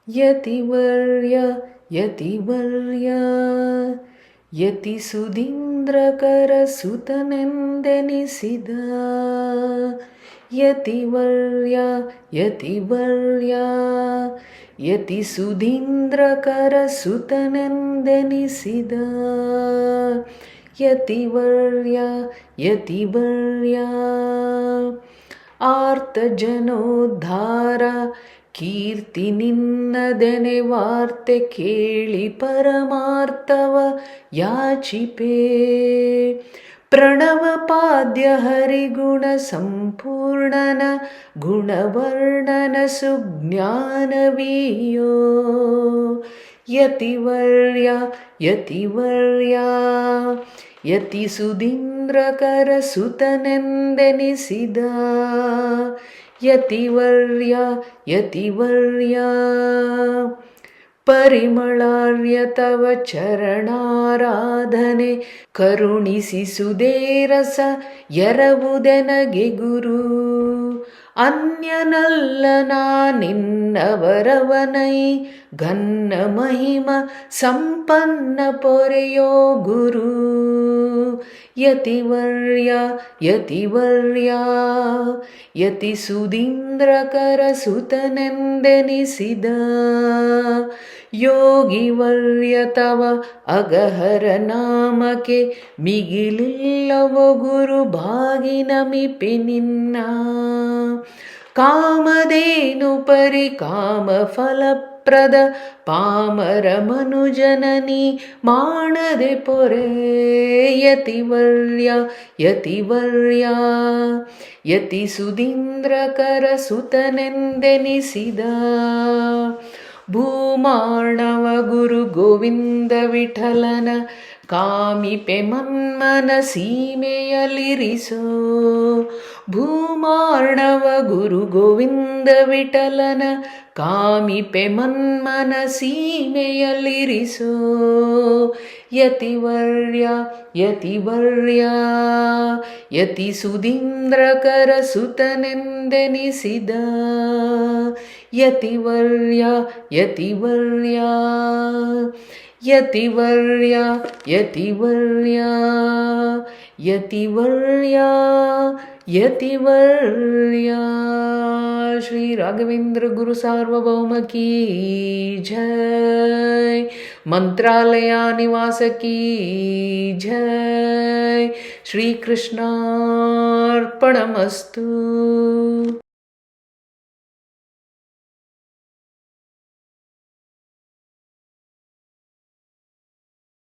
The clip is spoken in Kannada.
ಯತಿವರ್ಯ ಯತಿವರ್ಯ ಯತಿ ಸುಧೀಂದ್ರಕರ ಸುತನೆಂದೆನಿಸಿದ ಯತಿವರ್ಯ ಯತಿವರ್ಯ ಯತಿ ಸುಧೀಂದ್ರಕರ ಸುತನೆಂದೆನಿಸಿದ ಯತಿವರ್ಯ ಯತಿವರ್ಯ ಆರ್ತಜನೋದ್ಧಾರ ಕೀರ್ತಿ ನಿನ್ನದೆನೆ ವಾರ್ತೆ ಕೇಳಿ ಪರಮಾರ್ಥವ ಯಾಚಿಪೆ ಪ್ರಣವಪಾದ್ಯ ಹರಿಗುಣ ಸಂಪೂರ್ಣನ ಗುಣವರ್ಣನ ಸುಜ್ಞಾನವೀಯೋ ಯತಿವರ್ಯ ಯತಿವರ್ಯ ಯತಿ ಸುಧೀಂದ್ರಕರ ಸುತನೆಂದೆನಿಸಿದ ಯತಿವರ್ಯ ಯತಿವರ್ಯ ಪರಿಮಳಾರ್ಯ ತವ ಚರಣಾರಾಧನೆ ಕರುಣಿಸಿ ಸುದೇರಸ ಎರವುದೆನಗೆ ಗುರು ಅನ್ಯನಲ್ಲ ನಿನ್ನವರವನೈ ಘನ್ನ ಮಹಿಮ ಸಂಪನ್ನ ಪೊರೆಯೋ ಗುರು ಯತಿವರ್ಯ ಯತಿವರ್ಯ ಯತಿ ಸುಧೀಂದ್ರಕರ ಸುತನೆಂದೆನಿಸಿದ ಯೋಗಿವರ್ಯ ತವ ಅಗಹರ ನಾಮಕ್ಕೆ ಮಿಗಿಲಿಲ್ಲವೋ ಗುರು ಭಾಗಿನಮಿಪೆ ನಿನ್ನ ಕಾಮಧೇನು ಪರಿ ಕಾಮ ಫಲಪ್ರದ ಪಾಮರ ಮನುಜನನಿ ಮಾಡದೆ ಪೊರೆ ಯತಿವರ್ಯ ಯತಿವರ್ಯ ಯತಿ ಸುಧೀಂದ್ರಕರ ಸುತನೆಂದೆನಿಸಿದ ಭೂಮಾರ್ಣವ ಗುರು ಗೋವಿಂದ ವಿಠಲನ ಕಾಮಿಪೆ ಮನ್ಮನ ಸೀಮೆಯಲಿರಿಸೋ ಭೂಮಾರ್ಣವ ಗುರು ಗೋವಿಂದ ವಿಠಲನ ಕಾಮಿಪೆ ಮನ್ಮನ ಸೀಮೆಯಲಿರಿಸೋ ಯತಿವರ್ಯ ಯತಿವರ್ಯ ಯತಿ ಸುಧೀಂದ್ರಕರ ಸುತನೆಂದೆನಿಸಿದ ಯತಿವರ್ಯ ಯತಿವರ್ಯ ಯತಿವರ್ಯ ಯತಿವರ್ಯ ಯತಿವರ್ಯ ಯತಿವರ್ಯ ಶ್ರೀ ರಾಘವೇಂದ್ರ ಗುರು ಸಾರ್ವಭೌಮ ಕೀ ಜೈ ಮಂತ್ರಾಲಯ ನಿವಾಸ ಕೀ ಜೈ ಶ್ರೀಕೃಷ್ಣಾರ್ಪಣಮಸ್ತು.